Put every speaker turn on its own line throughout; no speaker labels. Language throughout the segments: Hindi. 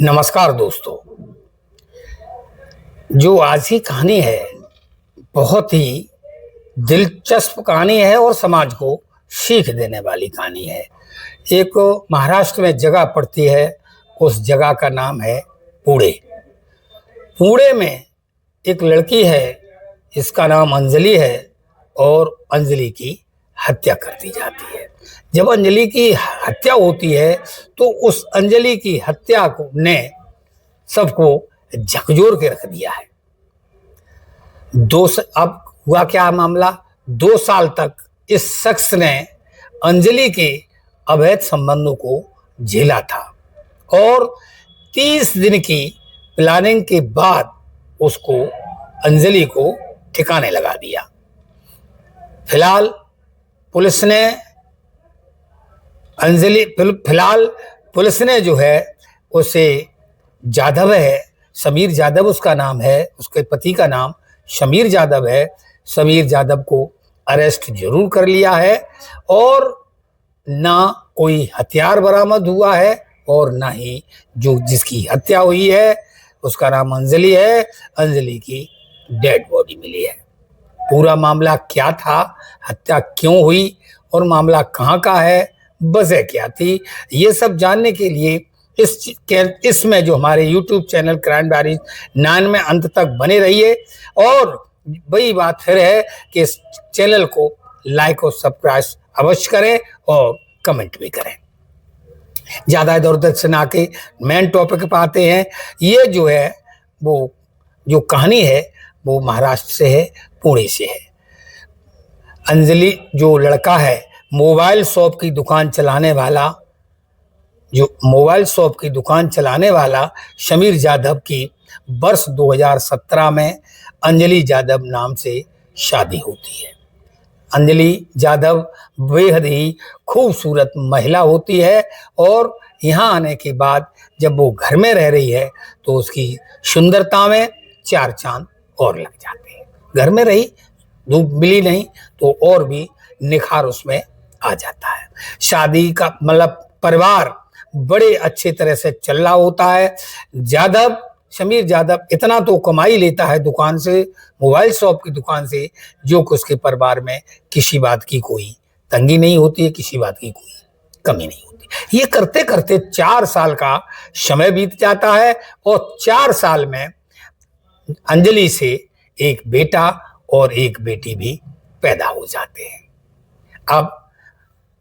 नमस्कार दोस्तों। जो आज की कहानी है बहुत ही दिलचस्प कहानी है और समाज को सीख देने वाली कहानी है। एक महाराष्ट्र में जगह पड़ती है, उस जगह का नाम है पुणे। पुणे में एक लड़की है, इसका नाम अंजलि है और अंजलि की हत्या कर दी जाती है। जब अंजलि की हत्या होती है तो उस अंजलि की हत्या को ने सबको झकझोर के रख दिया है। अब हुआ क्या मामला, 2 साल तक इस शख्स ने अंजलि के अवैध संबंधों को झेला था और 30 दिन की प्लानिंग के बाद उसको अंजलि को ठिकाने लगा दिया। फिलहाल पुलिस ने जो है उसे जाधव है, समीर जाधव उसका नाम है, उसके पति का नाम समीर जाधव है। समीर जाधव को अरेस्ट जरूर कर लिया है और ना कोई हथियार बरामद हुआ है और ना ही जो जिसकी हत्या हुई है उसका नाम अंजलि है, अंजलि की डेड बॉडी मिली है। पूरा मामला क्या था, हत्या क्यों हुई और मामला कहाँ का है, वजह क्या थी, ये सब जानने के लिए इसमें जो हमारे YouTube चैनल क्राइम डायरीज 9 में अंत तक बने रहिए। और वही बात फिर है कि इस चैनल को लाइक और सब्सक्राइब अवश्य करें और कमेंट भी करें। ज़्यादा इधर उधर से ना के मेन टॉपिक पर आते हैं। ये जो है वो जो कहानी है वो महाराष्ट्र से है, पुणे से है। अंजलि जो लड़का है, मोबाइल शॉप की दुकान चलाने वाला समीर जाधव की वर्ष 2017 में अंजलि जाधव नाम से शादी होती है। अंजलि जाधव बेहद ही खूबसूरत महिला होती है और यहाँ आने के बाद जब वो घर में रह रही है तो उसकी सुंदरता में 4 चांद और लग जाते हैं। घर में रही, धूप मिली नहीं तो और भी निखार उसमें आ जाता है। शादी का मतलब परिवार बड़े अच्छे तरह से चल रहा होता है। समीर जाधव इतना तो कमाई लेता है दुकान से, मोबाइल शॉप की दुकान से, जो कि उसके परिवार में किसी बात की कोई तंगी नहीं होती है, किसी बात की कोई कमी नहीं होती। ये करते करते 4 साल का समय बीत जाता है और 4 साल में अंजलि से एक बेटा और एक बेटी भी पैदा हो जाते हैं। अब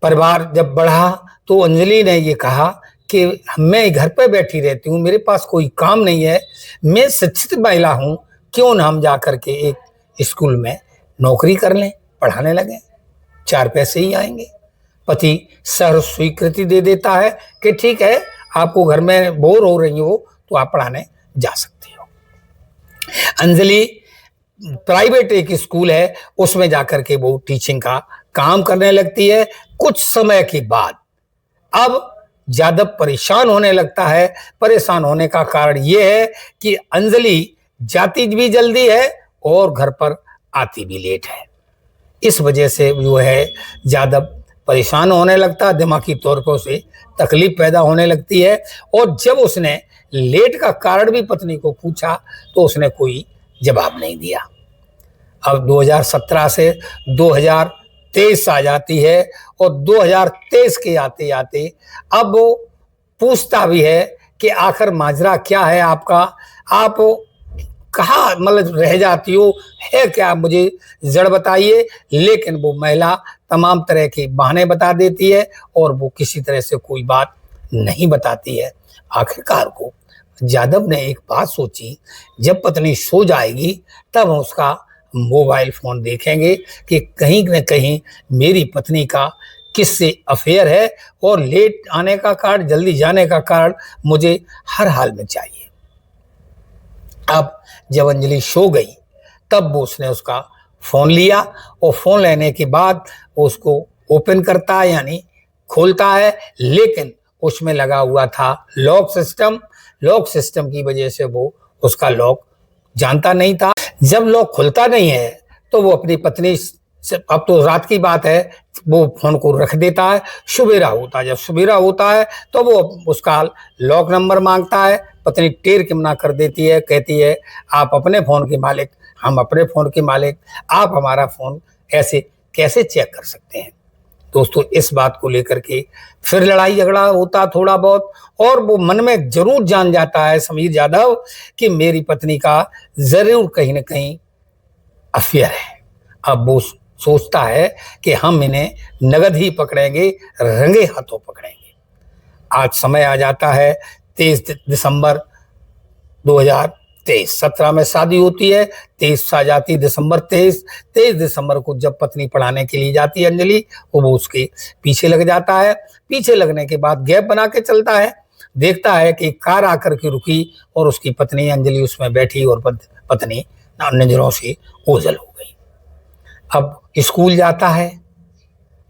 परिवार जब बढ़ा तो अंजलि ने ये कहा कि मैं घर पे बैठी रहती हूँ, मेरे पास कोई काम नहीं है, मैं शिक्षित महिला हूँ, क्यों ना हम जा कर के एक स्कूल में नौकरी कर लें, पढ़ाने लगें, 4 पैसे ही आएंगे। पति सर स्वीकृति दे देता है कि ठीक है, आपको घर में बोर हो रही हो तो आप पढ़ाने जा सकती हो। अंजलि प्राइवेट एक स्कूल है उसमें जाकर के वो टीचिंग का काम करने लगती है। कुछ समय के बाद अब जाधव परेशान होने लगता है। परेशान होने का कारण ये है कि अंजलि जाती भी जल्दी है और घर पर आती भी लेट है। इस वजह से जो है जाधव परेशान होने लगता, दिमागी तौर पर उसे तकलीफ पैदा होने लगती है। और जब उसने लेट का कारण भी पत्नी को पूछा तो उसने कोई जवाब नहीं दिया। अब 2017 से 2023 आ जाती है और 2023 के आते आते अब वो पूछता भी है कि आखिर माजरा क्या है आपका, आप कहाँ मतलब रह जाती हो, है क्या, मुझे जड़ बताइए। लेकिन वो महिला तमाम तरह के बहाने बता देती है और वो किसी तरह से कोई बात नहीं बताती है। आखिरकार को जाधव ने एक बात सोची, जब पत्नी सो जाएगी तब उसका मोबाइल फोन देखेंगे कि कहीं न कहीं मेरी पत्नी का किससे अफेयर है और लेट आने का कारण, जल्दी जाने का कारण मुझे हर हाल में चाहिए। अब जब अंजलि सो गई तब वो उसने उसका फोन लिया और फोन लेने के बाद उसको ओपन करता है यानी खोलता है, लेकिन उसमें लगा हुआ था लॉक सिस्टम की वजह से वो उसका लॉक जानता नहीं था। जब लॉक खुलता नहीं है तो वो अपनी पत्नी से, अब तो रात की बात है, वो फोन को रख देता है। जब सवेरा होता है तो वो उसका लॉक नंबर मांगता है, पत्नी टेर के मना कर देती है, कहती है आप अपने फ़ोन के मालिक, हम अपने फ़ोन के मालिक, आप हमारा फ़ोन ऐसे कैसे चेक कर सकते हैं। दोस्तों इस बात को लेकर के फिर लड़ाई झगड़ा होता थोड़ा बहुत, और वो मन में जरूर जान जाता है समीर जाधव कि मेरी पत्नी का जरूर कहीं ना कहीं अफेयर है। अब वो सोचता है कि हम इन्हें नगद ही पकड़ेंगे, रंगे हाथों पकड़ेंगे। आज समय आ जाता है 23 दिसंबर 2023, 17 में शादी होती है, 23 आ जाती दिसंबर 23 दिसंबर को जब पत्नी पढ़ाने के लिए जाती है अंजलि, वो उसके पीछे लग जाता है। पीछे लगने के बाद गैप बना के चलता है, देखता है कि कार आकर के रुकी और उसकी पत्नी अंजलि उसमें बैठी और पत्नी नजरों से ओझल हो गई। अब स्कूल जाता है,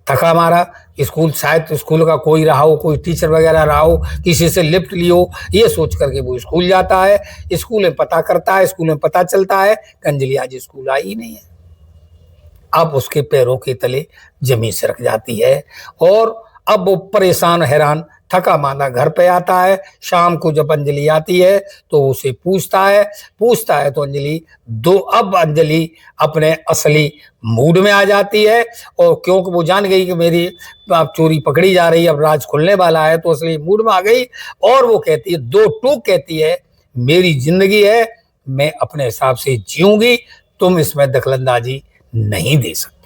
थका मारा, स्कूल शायद स्कूल का कोई रहा हो, कोई टीचर वगैरह रहा हो, किसी से लिफ्ट लियो, ये सोच करके वो स्कूल जाता है। स्कूल में पता करता है, स्कूल में पता चलता है कि अंजलि आज स्कूल आई ही नहीं है। अब उसके पैरों के तले जमीन सरक जाती है और अब वो परेशान हैरान थका मांदा घर पे आता है। शाम को जब अंजलि आती है तो उसे पूछता है तो अब अंजलि अपने असली मूड में आ जाती है, और क्योंकि वो जान गई कि मेरी अब चोरी पकड़ी जा रही है, अब राज खुलने वाला है, तो असली मूड में आ गई और वो कहती है, दो टूक कहती है, मेरी जिंदगी है, मैं अपने हिसाब से जीऊंगी, तुम इसमें दखलंदाजी नहीं दे सकते।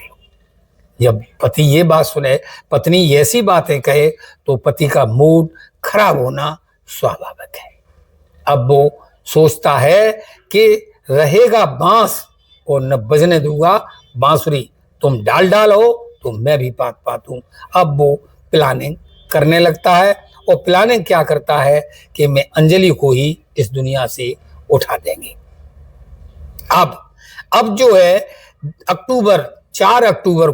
जब पति ये बात सुने, पत्नी ऐसी बातें कहे, तो पति का मूड खराब होना स्वाभाविक है। अब वो सोचता है कि रहेगा बांस और न बजने दूंगा बांसुरी, तुम डाल हो तो मैं भी पात हूं। अब वो प्लानिंग करने लगता है, और प्लानिंग क्या करता है कि मैं अंजलि को ही इस दुनिया से उठा देंगे। अब जो है 4 अक्टूबर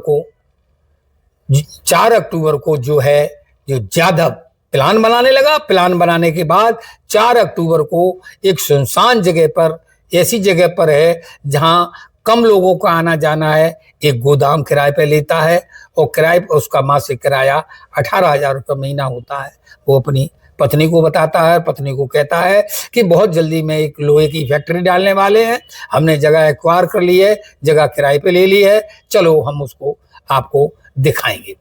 को जो है जो जाधव प्लान बनाने लगा। प्लान बनाने के बाद 4 अक्टूबर को एक सुनसान जगह पर, ऐसी जगह पर है जहां कम लोगों का आना जाना है, एक गोदाम किराए पे लेता है, और किराए पर उसका मासिक किराया 18,000 रुपये महीना होता है। वो अपनी पत्नी को बताता है, पत्नी को कहता है कि बहुत जल्दी में एक लोहे की फैक्ट्री डालने वाले हैं, हमने जगह एक्वायर कर ली है, जगह किराए पे ले ली है, चलो हम उसको आपको दिखाएंगे।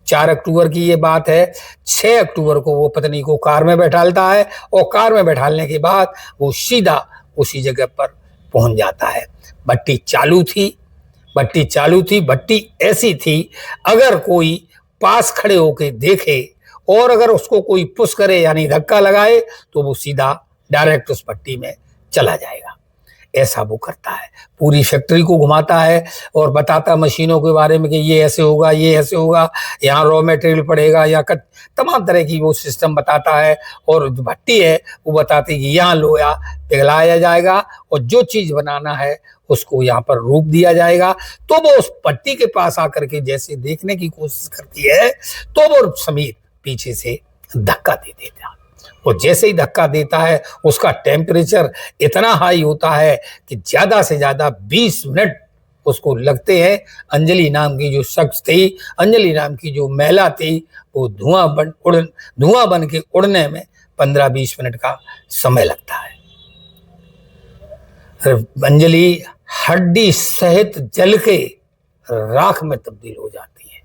4 अक्टूबर की ये बात है। 6 अक्टूबर को वो पत्नी को कार में बैठालता है, और कार में बैठालने के बाद वो सीधा उसी जगह पर पहुंच जाता है। भट्टी चालू थी, भट्टी ऐसी थी, अगर कोई पास खड़े होके देखे और अगर उसको कोई पुश करे यानी धक्का लगाए, तो वो सीधा डायरेक्ट उस भट्टी में चला जाएगा। ऐसा वो करता है, पूरी फैक्ट्री को घुमाता है और बताता मशीनों के बारे में कि ये ऐसे होगा, यहाँ रॉ मटेरियल पड़ेगा, तमाम तरह की वो सिस्टम बताता है। और जो भट्टी है वो बताती है कि यहाँ लोहा पिघलाया जाएगा और जो चीज़ बनाना है उसको यहाँ पर रोक दिया जाएगा। तो वो उस भट्टी के पास आकर के जैसे देखने की कोशिश करती है, तो वो समीर पीछे से धक्का दे देता है। वो जैसे ही धक्का देता है, उसका टेम्परेचर इतना हाई होता है कि ज़्यादा से ज़्यादा 20 मिनट उसको लगते हैं। अंजलि नाम की जो शख्स थी, अंजलि नाम की जो महिला थी, वो धुआं बन के उड़ने में 15-20 मिनट का समय लगता है। अंजलि हड्डी सहित जल के राख में तब्दील हो जाती है।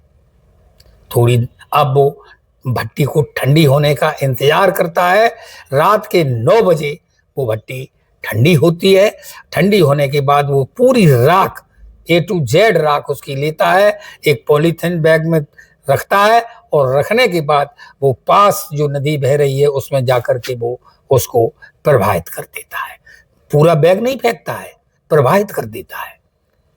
थोड़ी अब वो भट्टी को ठंडी होने का इंतजार करता है। रात के 9 बजे वो भट्टी ठंडी होती है। ठंडी होने के बाद वो पूरी राख A to Z राख उसकी लेता है, एक पॉलीथीन बैग में रखता है, और रखने के बाद वो पास जो नदी बह रही है उसमें जाकर के वो उसको प्रवाहित कर देता है। पूरा बैग नहीं फेंकता है, प्रवाहित कर देता है।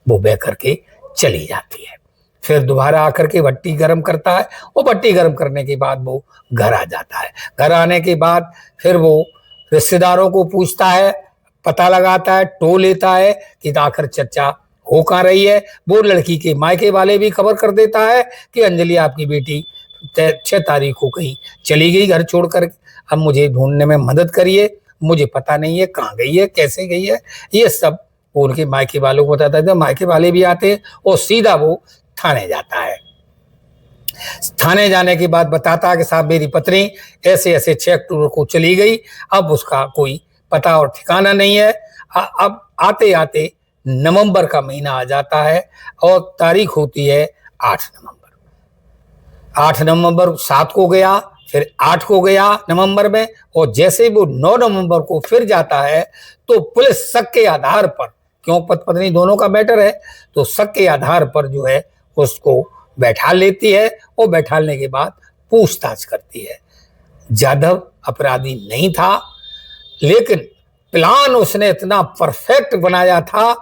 वो बह करके चली जाती है। फिर दोबारा आकर के भट्टी गर्म करता है, और भट्टी गर्म करने के बाद वो घर आ जाता है। घर आने के बाद फिर वो रिश्तेदारों को पूछता है, पता लगाता है, टो लेता है कि आखिर चर्चा हो कहाँ रही है। वो लड़की के मायके वाले भी खबर कर देता है कि अंजलि आपकी बेटी 6 तारीख को कहीं चली गई घर छोड़कर, अब मुझे ढूंढने में मदद करिए, मुझे पता नहीं है कहाँ गई है, कैसे गई है। ये सब उनके मायके वालों को बताता है। मायके वाले भी आते हैं और सीधा वो थाने जाता है। थाने जाने के बाद बताता कि साहब मेरी पत्नी ऐसे ऐसे 6 अक्टूबर को चली गई, अब उसका कोई पता और ठिकाना नहीं है। अब आते आते नवंबर का महीना आ जाता है और तारीख होती है 8 नवंबर। 8 नवंबर 7 को गया, फिर 8 को गया नवंबर में, और जैसे वो 9 नवंबर को फिर जाता है तो पुलिस शक के आधार पर, क्यों पति पत्नी दोनों का मैटर है, तो शक के आधार पर जो है उसको बैठा लेती है और बैठाने के बाद पूछताछ करती है। जाधव अपराधी नहीं था, लेकिन प्लान उसने इतना परफेक्ट बनाया था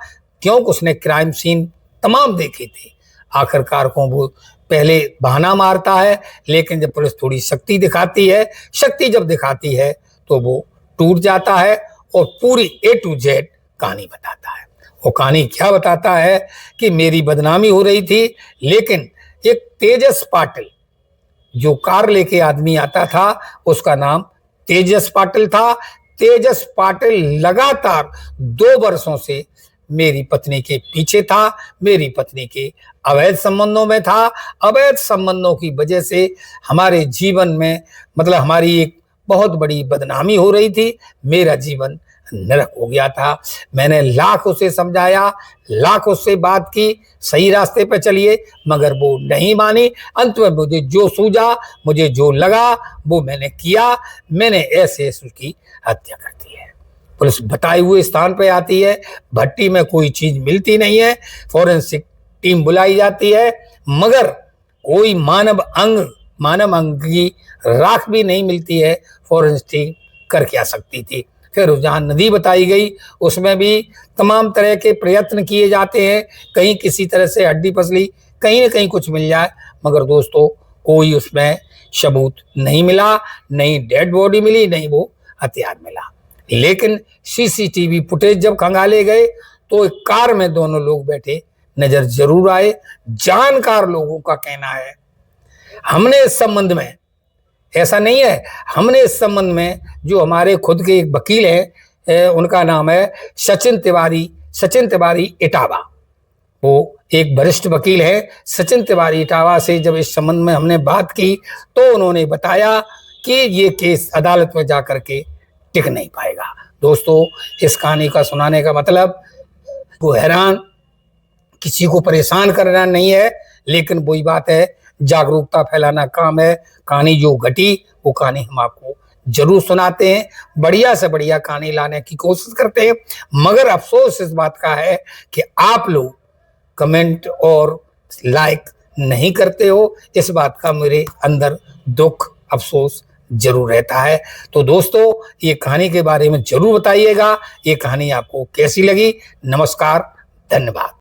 क्योंकि उसने क्राइम सीन तमाम देखे थे। आखिरकार को वो पहले बहाना मारता है, लेकिन जब पुलिस थोड़ी शक्ति दिखाती है, शक्ति जब दिखाती है तो वो टूट जाता है और पूरी A to Z कहानी बताता है। वो कहानी क्या बताता है कि मेरी बदनामी हो रही थी, लेकिन एक तेजस पाटिल जो कार लेके आदमी आता था, उसका नाम तेजस पाटिल था। तेजस पाटिल लगातार 2 वर्षों से मेरी पत्नी के पीछे था, मेरी पत्नी के अवैध संबंधों में था। अवैध संबंधों की वजह से हमारे जीवन में मतलब हमारी एक बहुत बड़ी बदनामी हो रही थी, मेरा जीवन नरक हो गया था। मैंने लाख उसे समझाया, लाख उससे बात की, सही रास्ते पे चलिए, मगर वो नहीं मानी। अंत में मुझे जो सूझा, मुझे जो लगा वो मैंने किया। मैंने ऐसे उसकी हत्या कर दी है। पुलिस बताए हुए स्थान पे आती है, भट्टी में कोई चीज मिलती नहीं है, फॉरेंसिक टीम बुलाई जाती है, मगर कोई मानव अंग की राख भी नहीं मिलती है। फॉरेंसिक टीम कर क्या सकती थी। फिर जहाँ नदी बताई गई उसमें भी तमाम तरह के प्रयत्न किए जाते हैं, कहीं किसी तरह से हड्डी पसली, कहीं ना कहीं कुछ मिल जाए, मगर दोस्तों कोई उसमें सबूत नहीं मिला, नहीं डेड बॉडी मिली, नहीं वो हथियार मिला। लेकिन CCTV फुटेज जब खंगाले गए तो एक कार में दोनों लोग बैठे नजर जरूर आए। जानकार लोगों का कहना है, हमने इस संबंध में, ऐसा नहीं है, हमने इस संबंध में जो हमारे खुद के एक वकील हैं, उनका नाम है सचिन तिवारी इटावा, वो एक वरिष्ठ वकील है। सचिन तिवारी इटावा से जब इस संबंध में हमने बात की तो उन्होंने बताया कि ये केस अदालत में जाकर के टिक नहीं पाएगा। दोस्तों इस कहानी का सुनाने का मतलब को हैरान, किसी को परेशान करना नहीं है, लेकिन वही बात है, जागरूकता फैलाना काम है। कहानी जो घटी वो कहानी हम आपको जरूर सुनाते हैं, बढ़िया से बढ़िया कहानी लाने की कोशिश करते हैं, मगर अफसोस इस बात का है कि आप लोग कमेंट और लाइक नहीं करते हो। इस बात का मेरे अंदर दुख अफसोस जरूर रहता है। तो दोस्तों ये कहानी के बारे में जरूर बताइएगा, ये कहानी आपको कैसी लगी। नमस्कार, धन्यवाद।